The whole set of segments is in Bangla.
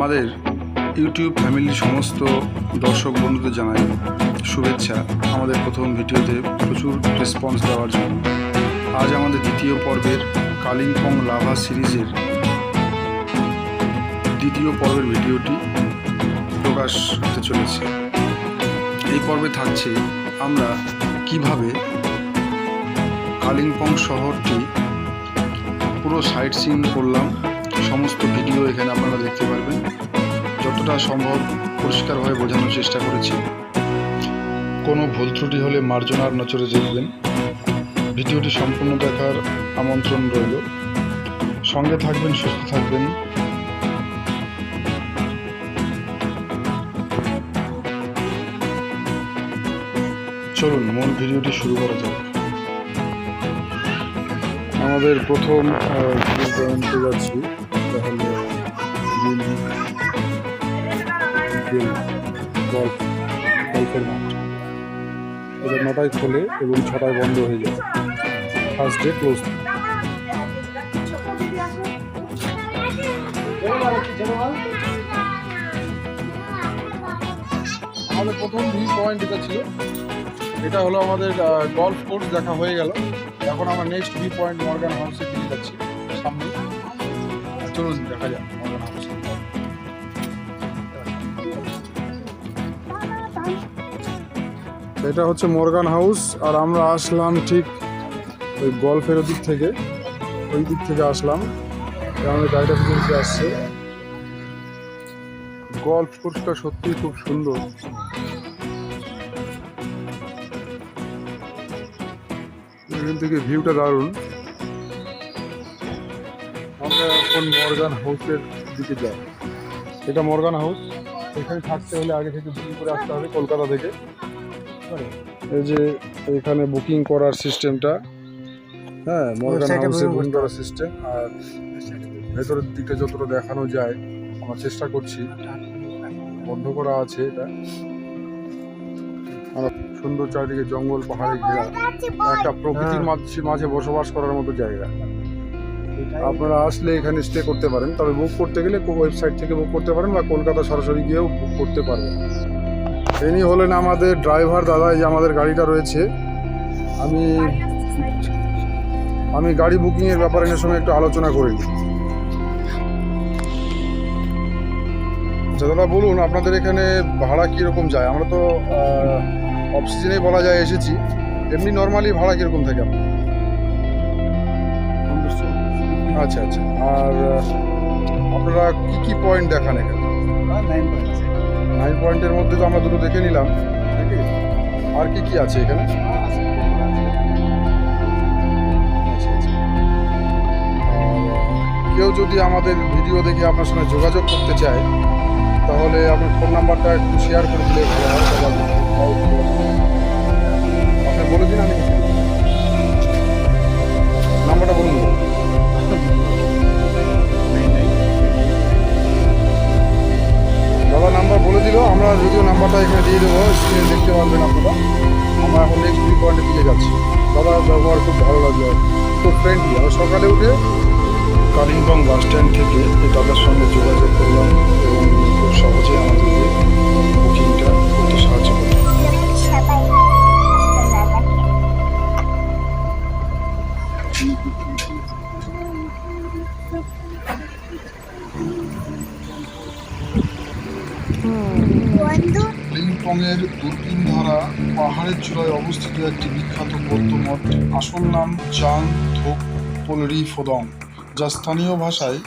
আমাদের ইউটিউব ফ্যামিলির সমস্ত দর্শক বন্ধুদের জানাই শুভেচ্ছা আমাদের প্রথম ভিডিওতে প্রচুর রেসপন্স দেওয়ার জন্য। আজ আমাদের দ্বিতীয় পর্বের কালিম্পং লাভা সিরিজের দ্বিতীয় পর্বের ভিডিওটি প্রকাশ হতে চলেছে। এই পর্বে থাকছে আমরা কিভাবে কালিম্পং শহরটি পুরো সাইট সিন করলাম, সমস্ত ভিডিও এখানে আপনারা দেখতে পারবেন। যতটা সম্ভব পরিষ্কারভাবে বোঝানোর চেষ্টা করেছি। কোনো ভুল ত্রুটি হলে মার্জনার নজরে দেখবেন। ভিডিওটি সম্পূর্ণ দেখার আমন্ত্রণ রইল। সঙ্গে থাকবেন, সুস্থ থাকবেন। চলুন মূল ভিডিওটি শুরু করা যাক। আমাদের প্রথম পয়েন্টে যাচ্ছি, তাহলে গল্ফের মাঠ। এটা 9টায় খোলে এবং 6টায় বন্ধ হয়ে যায়। First day close. আমাদের প্রথম ভিউ পয়েন্ট এটা ছিল। এটা হলো আমাদের গল্ফ কোর্স দেখা হয়ে গেল। এখন আমরা নেক্সট ভিউ পয়েন্ট মর্গান হাউসে দিয়ে যাচ্ছি সামনে। চলুন দেখা যাক মর্গান হাউস। এটা হচ্ছে মর্গান হাউস, আর আমরা আসলাম ঠিক ওই গল্ফের দিক থেকে, ওই দিক থেকে আসলাম। আমাদের গাড়িটা ফিরে আসছে। গল্ফ কোর্সটা সত্যিই খুব সুন্দর। এখান থেকে ভিউটা দারুণ। আমরা এখন মর্গান হাউসের দিকে যাই। এটা মর্গান হাউস। এখানে থাকতে হলে আগে থেকে বুকিং করে আসতে হবে কলকাতা থেকে। এই যে এখানে বুকিং করার সিস্টেমটা, হ্যাঁ, মর্গান হাউসে বুকিং করার সিস্টেম। আর ভেতরের দিকটা যতটা দেখানো যায় আমরা চেষ্টা করছি। বন্ধ করা আছে এটা। সুন্দর চারিদিকে জঙ্গল পাহাড়ে ঘেরা একটা প্রকৃতির মাঝে বসবাস করার মতো জায়গা। আপনারা আসলে এখানে স্টে করতে পারেন, তবে বুক করতে গেলে ওয়েবসাইট থেকে বুক করতে পারেন বা কলকাতা সরাসরি গিয়েও বুক করতে পারবেন। ইনি হলেন আমাদের ড্রাইভার দাদা। এই যে আমাদের গাড়িটা রয়েছে। আমি গাড়ি বুকিংয়ের ব্যাপারে এর সঙ্গে একটু আলোচনা করি। আচ্ছা দাদা, বলুন আপনাদের এখানে ভাড়া কীরকম যায়? আমরা তো অফ সিজনেই বলা যায় এসেছি। এমনি নর্মালি ভাড়া কীরকম থাকে আপনার? আচ্ছা আচ্ছা। আর আপনারা কী পয়েন্ট দেখান এখানে? 9 পয়েন্টের মধ্যে তো আমরা দুটো দেখে নিলাম। ঠিক আছে, আর কি আছে এখানে? আচ্ছা আচ্ছা। আর কেউ যদি আমাদের ভিডিও দেখে আপনার সঙ্গে যোগাযোগ করতে চায়, তাহলে আপনার ফোন নাম্বারটা একটু শেয়ার করে দিলে ভালো হয়। আপনি বলে দিন, আমি নাম্বারটা বলুন। দাদা নাম্বার বলে দিল। আমরা যদিও নাম্বারটা এখানে দিয়ে দেবো, স্ক্রিনে দেখতে পারবেন আপনারা। আমরা এখন নেক্সট ভিউ পয়েন্টের দিকে যাচ্ছি। দাদার ব্যবহার খুব ভালো লাগলো, খুব ফ্রেন্ডলি। আমরা সকালে উঠে কালিম্পং বাস স্ট্যান্ড থেকে দাদার সঙ্গে যোগাযোগ করলাম এবং খুব সহজে আমাদেরকে বুকিংটা করতে সাহায্য করলাম। কালিম্পংয়ের দূরবীনধারা পাহাড়ের চূড়ায় অবস্থিত একটি বিখ্যাত বৌদ্ধ মঠ। আসল নাম চাং ধোক পোলরি ফোদং, যা স্থানীয় ভাষায়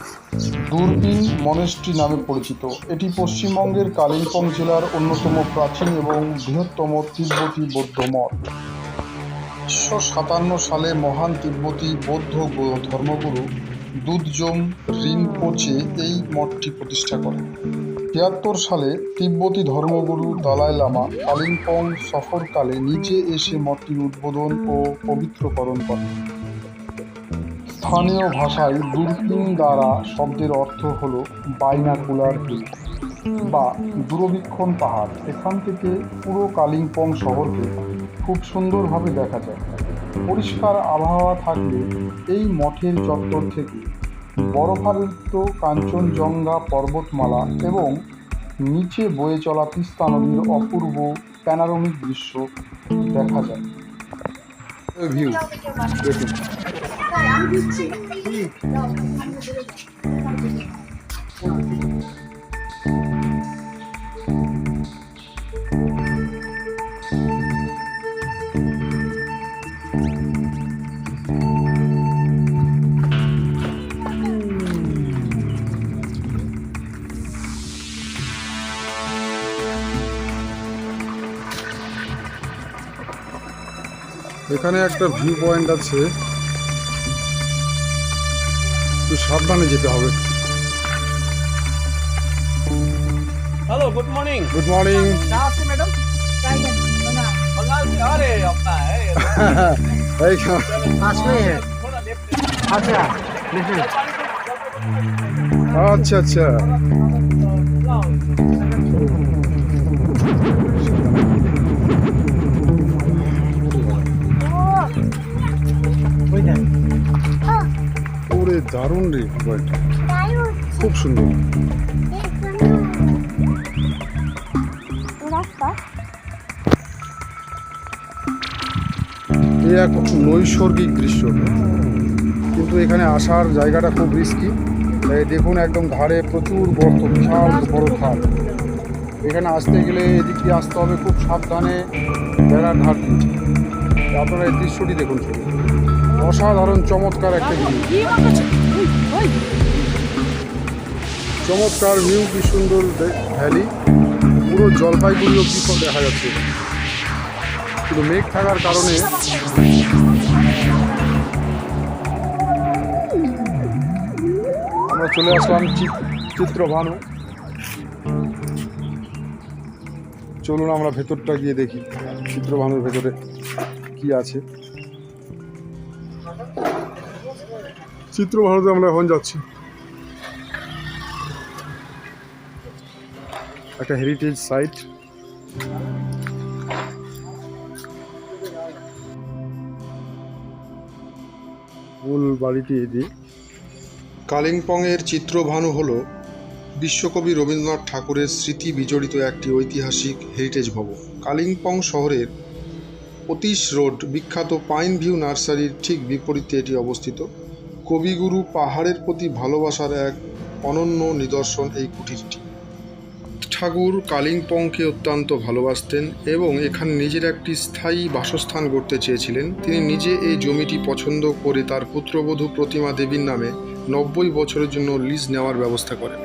দূরবীন মনেস্ট্রি নামে পরিচিত। এটি পশ্চিমবঙ্গের কালিম্পং জেলার অন্যতম প্রাচীন এবং বৃহত্তম তিব্বতী বৌদ্ধ মঠ। 1957 সালে মহান তিব্বতী বৌদ্ধ ধর্মগুরু দুধজোং রিনপোচে এই মঠটি প্রতিষ্ঠা করেন। 73 সালে তিব্বতী ধর্মগুরু দালাই লামা কালিম্পং সফরকালে নিজে এসে মঠটির উদ্বোধন ও পবিত্রকরণ করেন। স্থানীয় ভাষায় দূরবীন দ্বারা শব্দের অর্থ হল বাইনাকুলার ভিউ বা দূরবীক্ষণ পাহাড়। এখান থেকে পুরো কালিম্পং শহরকে খুব সুন্দরভাবে দেখা যায়। পরিষ্কার আবহাওয়া থাকলে এই মঠের চত্বর থেকে বরফাবৃত কাঞ্চনজঙ্ঘা পর্বতমালা এবং নিচে বয়ে চলা তিস্তা নদীর অপূর্ব প্যানোরামিক দৃশ্য দেখা যায়। ভিউ দেখুন। এখানে একটা ভিউ পয়েন্ট আছে, একটু সাবধানে যেতে হবে। Hello good morning good morning. कहाँ से मैडम बंगाल से अरे अपना है पास में है। थोड़ा लेफ्ट अच्छा अच्छा अच्छा ওরে দারুণ রে মোবাইলটা, খুব সুন্দর। এই এক নৈসর্গিক দৃশ্য, কিন্তু এখানে আসার জায়গাটা খুব রিস্কি। তাই দেখুন একদম ধারে প্রচুর গর্ত, বিশাল বড় খাল। এখানে আসতে গেলে এদিক দিয়ে আসতে হবে খুব সাবধানে, বেড়ার ধার দিয়ে। আপনারা এই দৃশ্যটি দেখুন, অসাধারণ চমৎকার একটা ভিউ, চমৎকার ভিউ, কি সুন্দর ভ্যালি, পুরো জলপাইগুড়ি অব্দি সব দেখা যাচ্ছে। কিন্তু মেঘ থাকার কারণে আমরা চলে আসলাম চিত্রভানু। চলুন আমরা ভেতরটা গিয়ে দেখি চিত্রভানুর ভেতরে কি আছে। চিত্রভানুতে আমরা এখন যাচ্ছি। একটা হেরিটেজ সাইট। মূল বাড়িটি এটি। কালিম্পংয়ের চিত্রভানু হল বিশ্বকবি রবীন্দ্রনাথ ঠাকুরের স্মৃতি বিজড়িত একটি ঐতিহাসিক হেরিটেজ ভবন। কালিম্পং শহরের অতীশ রোড বিখ্যাত পাইন ভিউ নার্সারির ঠিক বিপরীতে এটি অবস্থিত। কবিগুরু পাহাড়ের প্রতি ভালোবাসার এক অনন্য নিদর্শন এই কুটিরটি। ঠাকুর কালিম্পংকে অত্যন্ত ভালোবাসতেন এবং এখানে নিজের একটি স্থায়ী বাসস্থান গড়তে চেয়েছিলেন। তিনি নিজে এই জমিটি পছন্দ করে তার পুত্রবধূ প্রতিমা দেবীর নামে 90 বছরের জন্য লিজ নেওয়ার ব্যবস্থা করেন।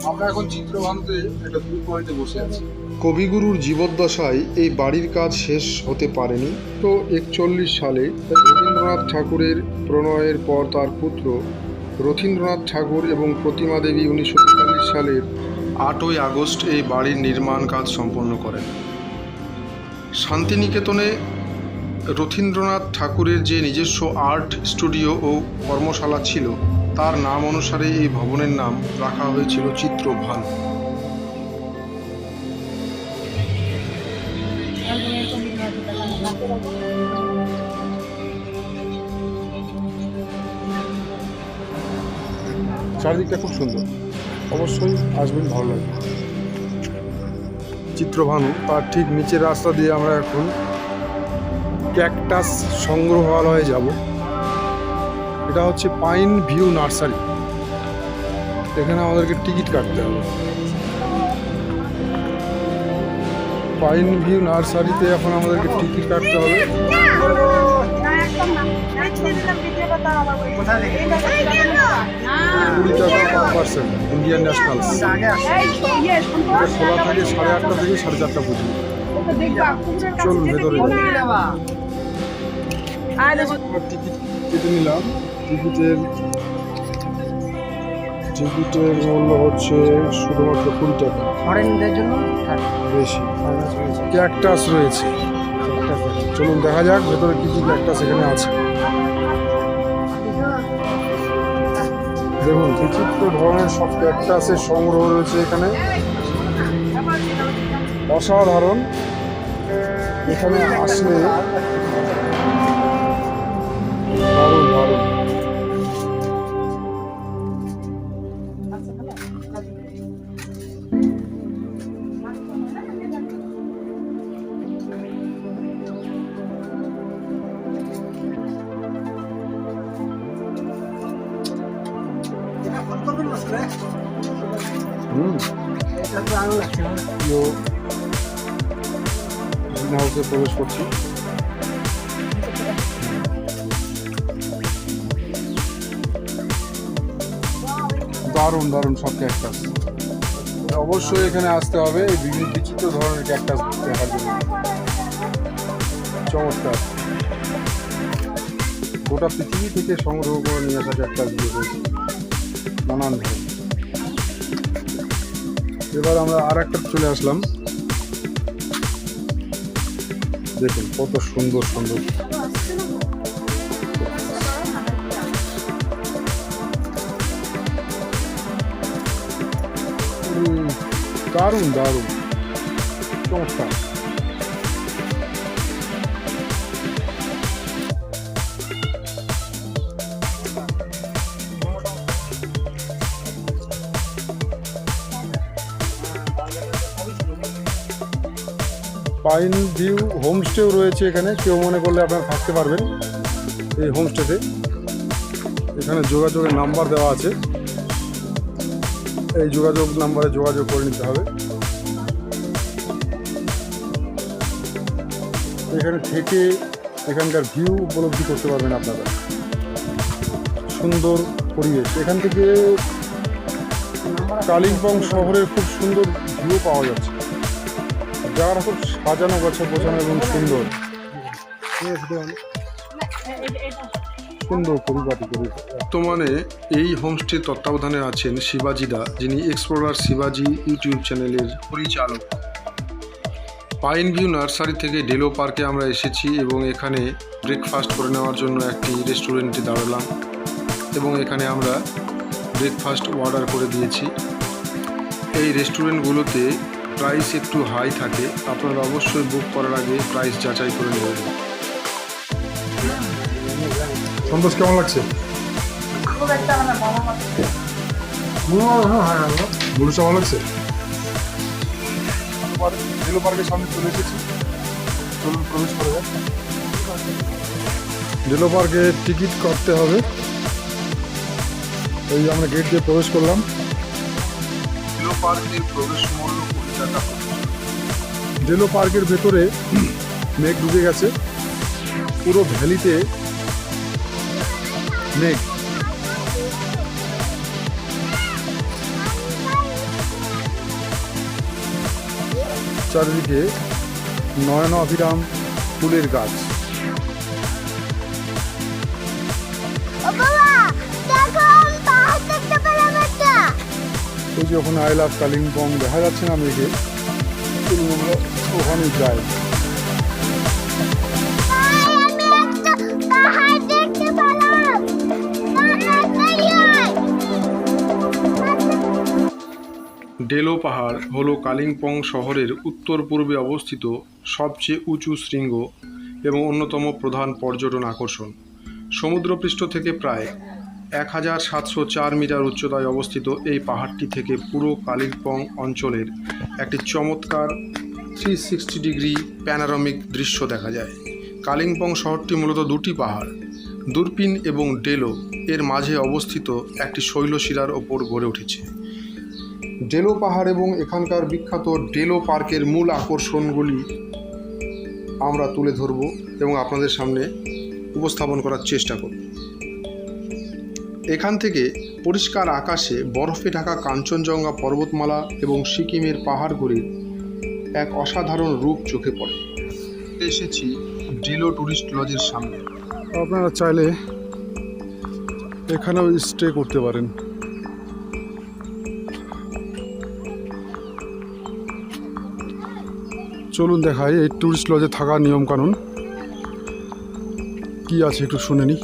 আমরা এখন চিত্রভানুতে একটা ভিউ পয়েন্টে বসে আছি। কবিগুরুর জীবদ্দশায় এই বাড়ির কাজ শেষ হতে পারেনি। তো 41 সালে রবীন্দ্রনাথ ঠাকুরের প্রণয়ের পর তার পুত্র রথীন্দ্রনাথ ঠাকুর এবং প্রতিমা দেবী 1943 সালের 8ই আগস্ট এই বাড়ির নির্মাণ কাজ সম্পন্ন করেন। শান্তিনিকেতনে রথীন্দ্রনাথ ঠাকুরের যে নিজস্ব আর্ট স্টুডিও ও কর্মশালা ছিল, তার নাম অনুসারে এই ভবনের নাম রাখা হয়েছিল চিত্রভানু। চারদিকটা খুব সুন্দর, অবশ্যই আসবেন, ভালো লাগবে। চিত্রভানু তার ঠিক নিচের রাস্তা দিয়ে আমরা এখন ক্যাকটাস সংগ্রহালয়ে যাব। এটা হচ্ছে পাইন ভিউ নার্সারি। এখানে আমাদেরকে টিকিট কাটতে হবে। পাইন ভিউ নার্সারিতে এখন আমাদেরকে টিকিট কাটতে হবে। 20 টাকা পার পার্সন, ইন্ডিয়ান ন্যাশনাল। খোলা থাকে 8:30 থেকে 4:30 পর্যন্ত। চলুন ভেতরে। টিকিট কেটে নিলাম। টিকিটের মূল্য হচ্ছে শুধুমাত্র 20 টাকা। ফরেনদের জন্য বেশি। ক্যাকটাস রয়েছে। চলুন দেখা যাক ভেতরে কি কি ক্যাকটাস এখানে আছে। দেখুন বিচিত্র ধরনের সব ক্যাকটাসের সংগ্রহ রয়েছে এখানে, অসাধারণ। এখানে আসলে দারুণ দারুণ। এটা তো আরো লাগছে না? গ্রিন হাউসে প্রবেশ করছি। দারুণ দারুণ সব ক্যাকটাস। অবশ্যই এখানে আসতে হবে এই বিভিন্ন বিচিত্র ধরনের ক্যাকটাস দেখার জন্য। চমৎকার, গোটা পৃথিবী থেকে সংগ্রহ করে নিয়ে আসা ক্যাকটাসগুলো রয়েছে নানান ধরনের। এবার আমরা আর একটা চলে আসলাম, দেখুন কত সুন্দর সুন্দর। দারুণ দারুণ চমৎকার। পাইন ভিউ হোমস্টেও রয়েছে এখানে, কেউ মনে করলে আপনারা থাকতে পারবেন এই হোমস্টেতে। এখানে যোগাযোগের নাম্বার দেওয়া আছে, এই যোগাযোগ নাম্বারে যোগাযোগ করে নিতে হবে। এখানে থেকে এখানকার ভিউ উপলব্ধি করতে পারবেন আপনারা। সুন্দর পরিবেশ, এখান থেকে কালিম্পং শহরের খুব সুন্দর ভিউ পাওয়া যাচ্ছে। জায়গাটা খুব সাজানো গোছানো এবং সুন্দর সুন্দর পরিপাটি করে। বর্তমানে এই হোমস্টে তত্ত্বাবধানে আছেন শিবাজি দা, যিনি এক্সপ্লোরার শিবাজি ইউটিউব চ্যানেলের পরিচালক। পাইন ভিউ নার্সারি থেকে ডেলো পার্কে আমরা এসেছি এবং এখানে ব্রেকফাস্ট করে নেওয়ার জন্য একটি রেস্টুরেন্টে দাঁড়ালাম এবং এখানে আমরা ব্রেকফাস্ট অর্ডার করে দিয়েছি। এই রেস্টুরেন্টগুলোতে প্রাইস একটু হাই থাকে, আপনারা অবশ্যই বুক করার আগে প্রাইস যাচাই করে নেবেন। সন্তোষ, কেমন লাগছে? খুব একটা মানে ভালো লাগছে। বলুন, ভালো লাগছে? ডেলো পার্কের সামনে চলে এসেছি, চলুন প্রবেশ করে যাক। ডেলো পার্কে টিকিট কাটতে হবে, এই আমরা গেট দিয়ে প্রবেশ করলাম। ডেলো পার্কের প্রবেশ মূল্য 20 টাকা। ডেলো পার্কের ভেতরে মেঘ ঢুকে গেছে, পুরো ভ্যালিতে মেঘ। চারিদিকে নয়ন অভিরাম ফুলের গাছ। ওই যে ওখানে আই লাভ কালিম্পং দেখা যাচ্ছে না মেঘে, আমরা ওখানে যাই। ডেলো পাহাড় হলো কালিম্পং শহরের উত্তর পূর্বে অবস্থিত সবচেয়ে উঁচু শৃঙ্গ এবং অন্যতম প্রধান পর্যটন আকর্ষণ। সমুদ্রপৃষ্ঠ থেকে প্রায় 1704 মিটার উচ্চতায় অবস্থিত এই পাহাড়টি থেকে পুরো কালিম্পং অঞ্চলের একটি চমৎকার 360 ডিগ্রি প্যানোরামিক দৃশ্য দেখা যায়। কালিম্পং শহরটি মূলত দুটি পাহাড়, দুরপিন এবং ডেলো এর মাঝে অবস্থিত একটি শৈলশিলার ওপর গড়ে উঠেছে। ডেলো পাহাড় এবং এখানকার বিখ্যাত ডেলো পার্কের মূল আকর্ষণগুলি আমরা তুলে ধরব এবং আপনাদের সামনে উপস্থাপন করার চেষ্টা করব। এখান থেকে পরিষ্কার আকাশে বরফে ঢাকা কাঞ্চনজঙ্ঘা পর্বতমালা এবং সিকিমের পাহাড়গুলির এক অসাধারণ রূপ চোখে পড়ে। এসেছি ডেলো ট্যুরিস্ট লজের সামনে, আপনারা চাইলে এখানেও স্টে করতে পারেন। চলুন দেখাই এই ট্যুরিস্ট লজে থাকার নিয়মকানুন কি আছে, একটু শুনে নিই।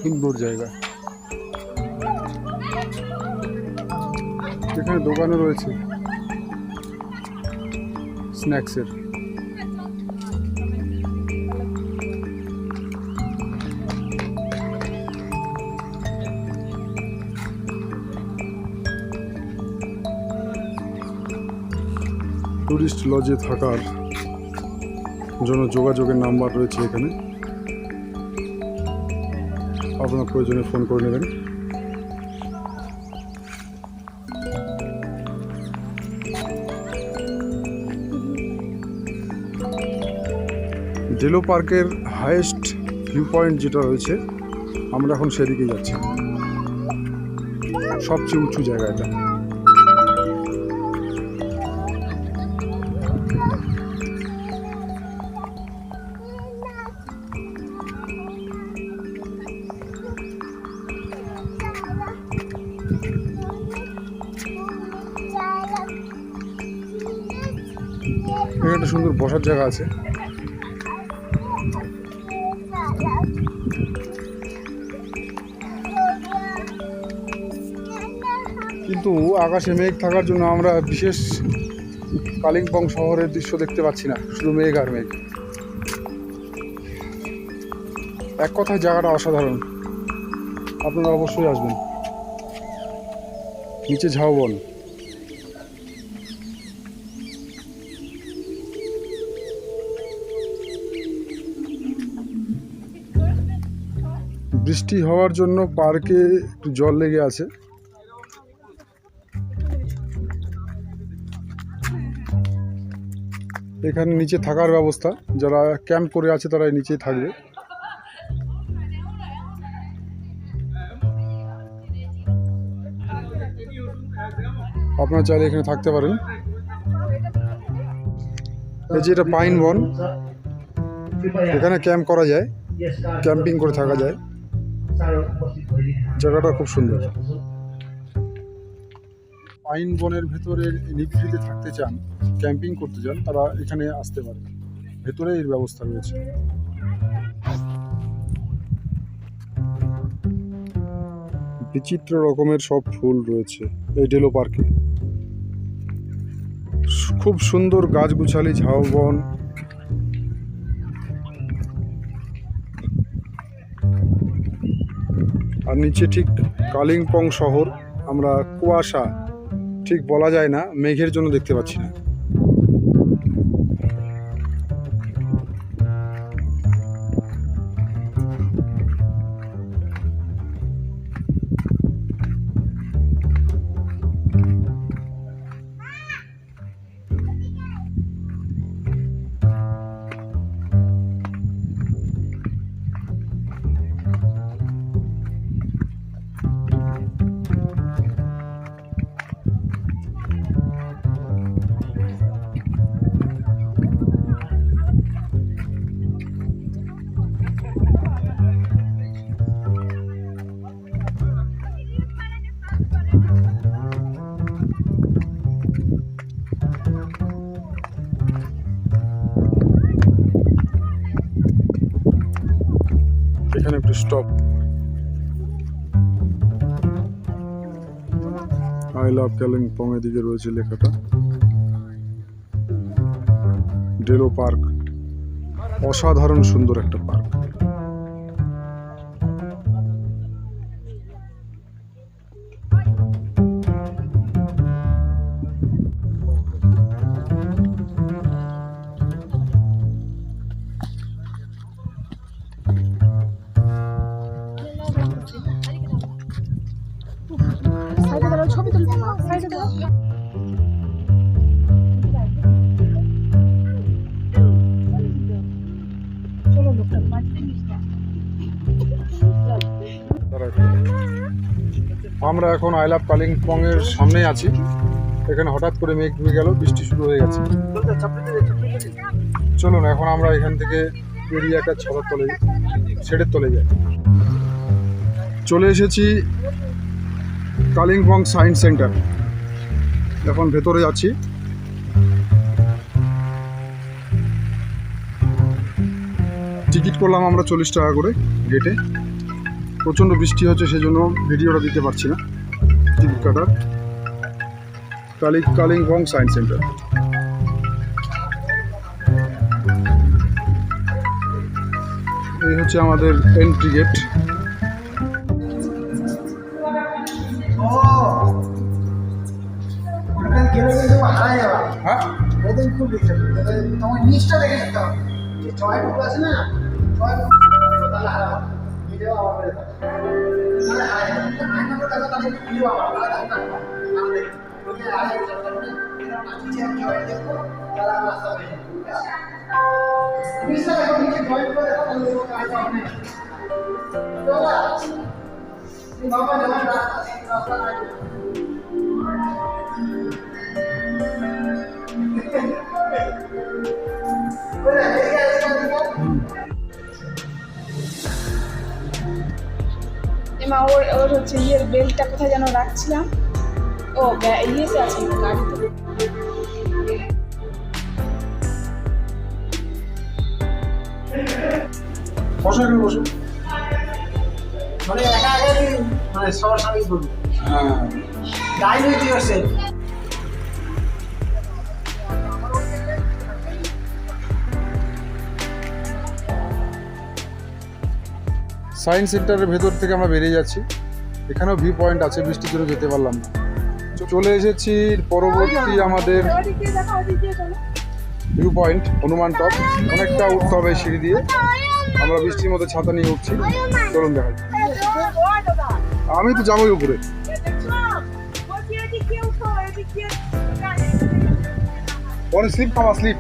সুন্দর জায়গা, এখানে দোকানও রয়েছে স্ন্যাক্সের। টুরিস্ট লজে থাকার জন্য যোগাযোগের নাম্বার রয়েছে এখানে, আপনার প্রয়োজনে ফোন করে নেবেন। ডেলো পার্কের হাইয়েস্ট ভিউ পয়েন্ট যেটা রয়েছে, আমরা এখন সেদিকেই যাচ্ছি। সবচেয়ে উঁচু জায়গা এটা। এখানে একটা সুন্দর বসার জায়গা আছে। কিন্তু আকাশে মেঘ থাকার জন্য আমরা বিশেষ কালিম্পং শহরের দৃশ্য দেখতে পাচ্ছি না, শুধু মেঘ আর মেঘ। এক কথায় জায়গাটা অসাধারণ, আপনারা অবশ্যই আসবেন। নিচে ঝাউবন, বৃষ্টি হওয়ার জন্য পার্কে একটু জল লেগে আছে। এখানে নিচে থাকার ব্যবস্থা, যারা ক্যাম্প করে আছে তারা নিচেই থাকবে। আপনারা চাইলে এখানে থাকতে পারেন। এই যে এটা পাইন বন, এখানে ক্যাম্প করা যায়, ক্যাম্পিং করে থাকা যায়। জায়গাটা খুব সুন্দর। পাইন বনের ভেতরে নিভৃতে থাকতে চান, ক্যাম্পিং করতে চান, তারা এখানে আসতে পারে। ভেতরে এর ব্যবস্থা রয়েছে। বিচিত্র রকমের সব ফুল রয়েছে এই ডেলো পার্কে। খুব সুন্দর গাছগুছালি, ঝাউবন। আর নিচে ঠিক কালিম্পং শহর। আমরা কুয়াশা ঠিক বলা যায় না, মেঘের জন্য দেখতে পাচ্ছি না। এখানে একটু স্টপ। আই লাভ কালিম্পং এদিকে রয়েছে লেখাটা। ডেলো পার্ক অসাধারণ সুন্দর একটা পার্ক। সাইডে দাঁড়াও, ছবি তুলবে না, সাইডে দাঁড়াও। চলো লোকটা মাঝে মিশটা। আমরা এখন আই লাভ কালিম্পং এর সামনে আছি। এখানে হঠাৎ করে মেঘ ধুয়ে গেল, বৃষ্টি শুরু হয়ে গেছে। চলুন এখন আমরা এখান থেকে বেরিয়ে একটা ছাদের তলে, শেডের তলে যাই। চলে এসেছি কালিম্পং সায়েন্স সেন্টার। এখন ভেতরে যাচ্ছি। টিকিট করলাম আমরা 40 টাকা করে গেটে। প্রচণ্ড বৃষ্টি হচ্ছে, সেজন্য ভিডিওটা দিতে পারছি না টিকিট কাটার। Kalimpong science centre. এই হচ্ছে আমাদের এন্ট্রি গেট। হ্যাঁ একদম খুব ডিস্টার্ব তোমার নিচটা দেখে যেতে হবে যে ছয়টুকু আছে না ছয়টুকু তাহলে হারাবো ভিডিও আবার বেড়ে যাবে তাহলে আয় নম্বর টাকা তাহলে ভিডিও আবার তাহলে ধাক্কা খাবো আমি দেখি ওকে আগে যাবে তাহলে এটা নিচে আমি জয়েন দেখবো তাহলে আমার রাস্তা বেরিয়ে যাবে নিচটা দেখো নিচে জয়েন করে দেখো তাহলে তোমার কাজ হবে চলা এই বাবা যেমন রাস্তা নাই এমা ওর ওর হচ্ছে ইয়ের বেল্টটা কোথায় যেন রাখছিলাম ও ইয়েতে আছে গাড়িতে বসো একটু বসো। মানে একা একা মানে সবার সামনে করবো হ্যাঁ গাই হইতে হচ্ছে সায়েন্স সেন্টারের ভেতর থেকে আমরা বেরিয়ে যাচ্ছি। এখানেও ভিউ পয়েন্ট আছে, বৃষ্টির জন্য যেতে পারলাম না। চলে এসেছি পরবর্তী আমাদের ওদিকে দেখো ওদিকে চলো ভিউ পয়েন্ট হনুমান টপ। অনেকটা উঠতে হবে সিঁড়ি দিয়ে। আমরা বৃষ্টির মধ্যে ছাতা নিয়ে উঠছি, চলুন দেখাই। আমি তো যাবোই উপরে। অনেক স্লিপ খাওয়া স্লিপ।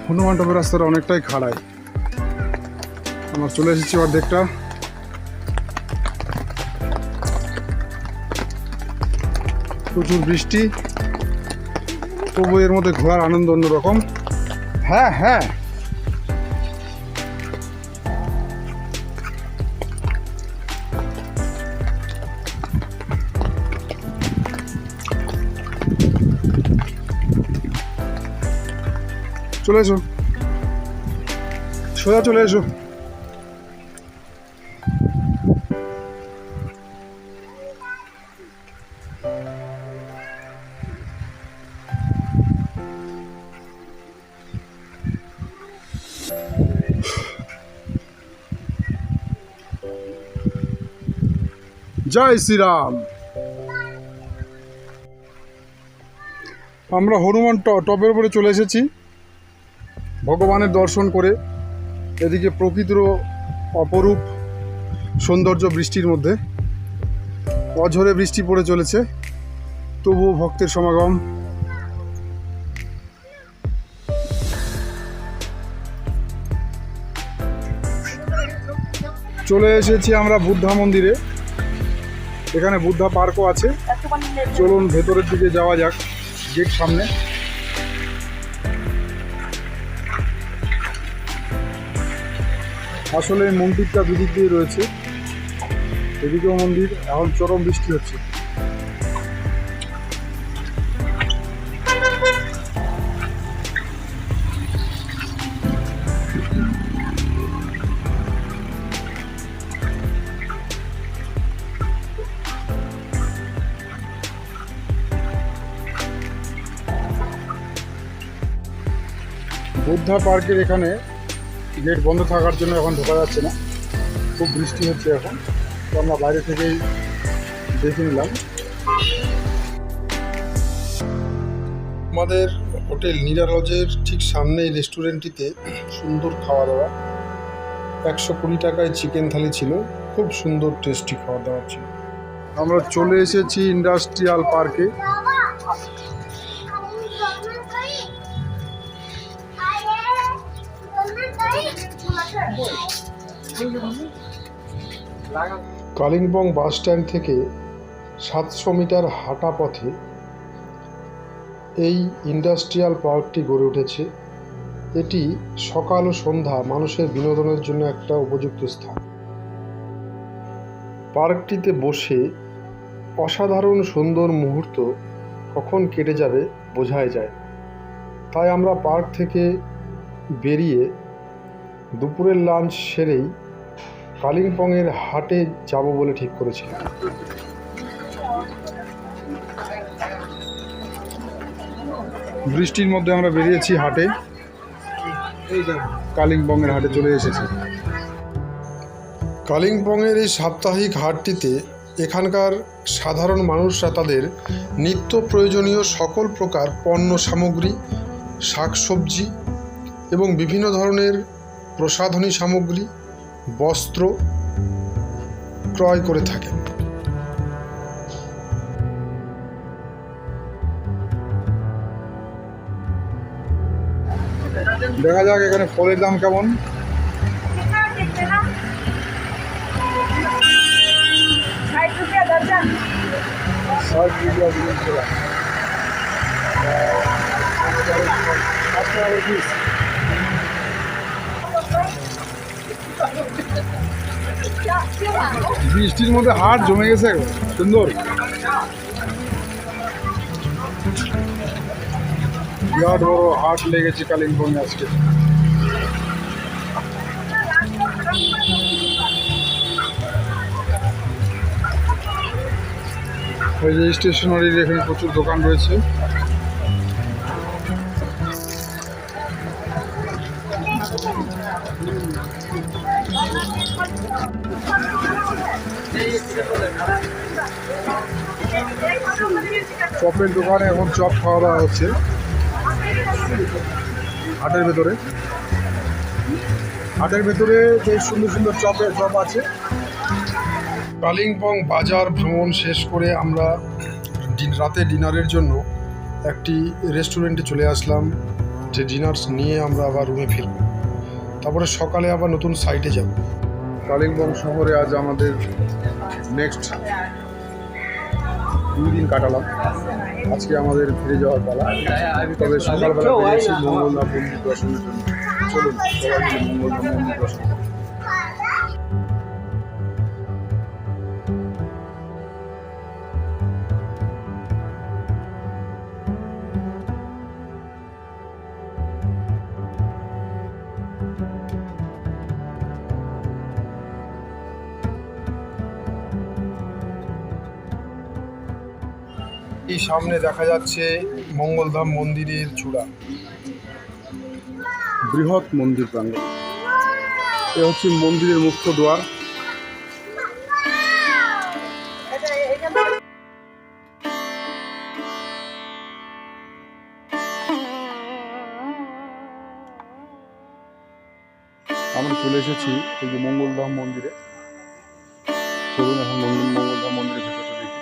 হনুমান টপের রাস্তাটা অনেকটাই খাড়ায়। আমরা চলে এসেছি অর্ধেকটা। প্রচুর বৃষ্টি, তবু এর মধ্যে ঘোরার আনন্দ অন্যরকম। হ্যাঁ হ্যাঁ চলে এসো, সোজা চলে এসো। জয় শ্রীরাম। আমরা হনুমান টপের উপরে চলে এসেছি ভগবানের দর্শন করে। এদিকে প্রকৃতির অপরূপ সৌন্দর্য, বৃষ্টির মধ্যে অঝরে বৃষ্টি পড়ে চলেছে, তবুও ভক্তের সমাগম। চলে এসেছি আমরা বুদ্ধা মন্দিরে। এখানে বুদ্ধা পার্কও আছে। চলুন ভেতরের দিকে যাওয়া যাক, গেট সামনে। আসলে মন্দিরটা দুদিক দিয়ে রয়েছে, এদিকেও মন্দির। এখন চরম বৃষ্টি হচ্ছে। বুদ্ধা পার্কের এখানে গেট বন্ধ থাকার জন্য এখন ঢোকা যাচ্ছে না, খুব বৃষ্টি হচ্ছে এখন, তো আমরা বাইরে থেকেই দেখে নিলাম। আমাদের হোটেল নীরা লজের ঠিক সামনেই রেস্টুরেন্টটিতে সুন্দর খাওয়া দাওয়া। 120 টাকায় চিকেন থালি ছিল, খুব সুন্দর টেস্টি খাওয়া দাওয়া ছিল। আমরা চলে এসেছি ইন্ডাস্ট্রিয়াল পার্কে। কালিম্পং বাস স্ট্যান্ড থেকে 700 মিটার হাঁটা পথে এই ইন্ডাস্ট্রিয়াল পার্কটি গড়ে উঠেছে। এটি সকাল ও সন্ধ্যা মানুষের বিনোদনের জন্য একটা উপযুক্ত স্থান। পার্কটিতে বসে অসাধারণ সুন্দর মুহূর্ত কখন কেটে যাবে বোঝাই যায়। তাই আমরা পার্ক থেকে বেরিয়ে দুপুরের লাঞ্চ সেরেই কালিম্পংয়ের হাটে যাব বলে ঠিক করেছিলাম। বৃষ্টির মধ্যে আমরা বেরিয়েছি হাটে, কালিম্পংয়ের হাটে চলে এসেছি। কালিম্পংয়ের এই সাপ্তাহিক হাটটিতে এখানকার সাধারণ মানুষরা তাদের নিত্য প্রয়োজনীয় সকল প্রকার পণ্য সামগ্রী, শাকসবজি এবং বিভিন্ন ধরনের প্রসাধনী সামগ্রী, বস্ত্র ক্রয় করে থাকেন। দেখা যাক এখানে ফলের দাম কেমন। বৃষ্টির মধ্যে হাট জমে গেছে, সুন্দর বিরাট বড় হাট লেগেছে কালিম্পংয়ে আজকে। এই যে স্টেশনারির এখানে প্রচুর দোকান রয়েছে। চপের দোকানে এখন চপ খাওয়া দাওয়া হচ্ছে হাটের ভেতরে। হাটের ভেতরে বেশ সুন্দর সুন্দর চপ আছে। কালিম্পং বাজার ভ্রমণ শেষ করে আমরা রাতে ডিনারের জন্য একটি রেস্টুরেন্টে চলে আসলাম, যে ডিনার নিয়ে আমরা আবার রুমে ফিরব। তারপরে সকালে আবার নতুন সাইটে যাব। কালিম্পং শহরে আজ আমাদের নেক্সট 2 দিন কাটালাম। আজকে আমাদের ফিরে যাওয়ার পালা। তবে সকালবেলা বেরিয়েছি মঙ্গলধাম মন্দির দর্শনের জন্য। চলুন সবাই মিলে মঙ্গলধাম মন্দির দর্শন করি। এই সামনে দেখা যাচ্ছে মঙ্গলধাম মন্দিরের চূড়া, বৃহৎ মন্দির প্রাঙ্গণ। এ হচ্ছে মন্দিরের মুখ্য দ্বার। আমরা চলে এসেছি এই যে মঙ্গলধাম মন্দিরে। চলুন এখন মঙ্গলধাম মন্দিরের ভেতরটা দেখি।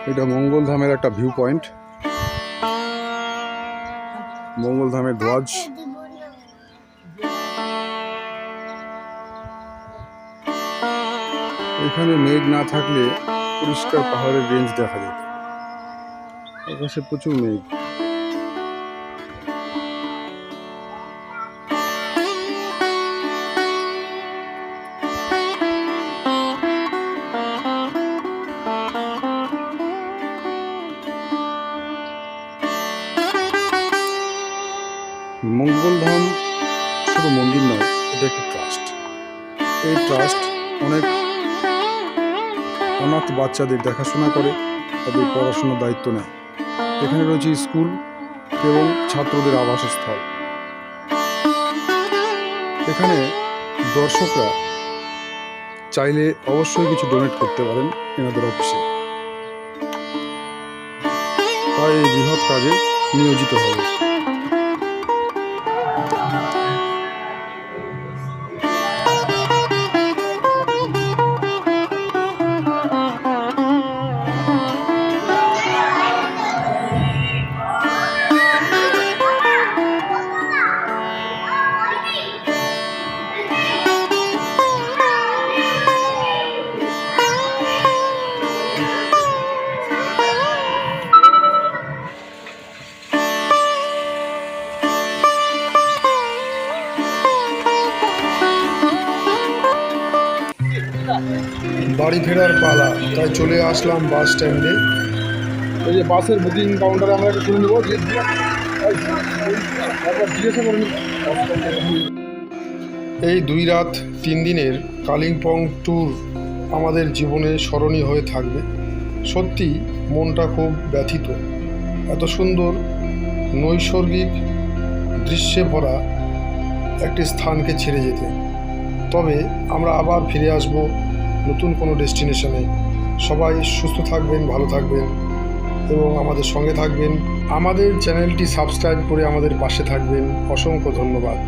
এটা মঙ্গলধামের একটা ভিউ পয়েন্ট, মঙ্গলধামের ধ্বজ। এখানে মেঘ না থাকলে পরিষ্কার পাহাড়ের রেঞ্জ দেখা যেত। আকাশে প্রচুর মেঘ। মঙ্গলধাম শুধু মন্দির নয়, এটা একটি ট্রাস্ট। এই ট্রাস্ট অনেক অনাথ বাচ্চাদের দেখাশোনা করে, তাদের পড়াশোনার দায়িত্ব নেয়। এখানে রয়েছে স্কুল এবং ছাত্রদের আবাসস্থল। এখানে দর্শকরা চাইলে অবশ্যই কিছু ডোনেট করতে পারেন এনাদের অফিসে, তাই এই বৃহৎ কাজে নিয়োজিত হবে। বাড়ি ফেরার পালা, তাই চলে আসলাম বাস স্ট্যান্ডে। এই যে বাসের বুকিং কাউন্টারে আমরা একটু শুনে নেবো, জিজ্ঞাসা করে নিব। এই 2 রাত 3 দিনের কালিম্পং ট্যুর আমাদের জীবনে স্মরণীয় হয়ে থাকবে। সত্যি মনটা খুব ব্যথিত এত সুন্দর নৈসর্গিক দৃশ্যে ভরা একটি স্থানকে ছেড়ে যেতে। তবে আমরা আবার ফিরে আসব নতুন কোনো ডেস্টিনেশনে। সবাই সুস্থ থাকবেন, ভালো থাকবেন এবং আমাদের সঙ্গে থাকবেন। আমাদের চ্যানেলটি সাবস্ক্রাইব করে আমাদের পাশে থাকবেন। অসংখ্য ধন্যবাদ।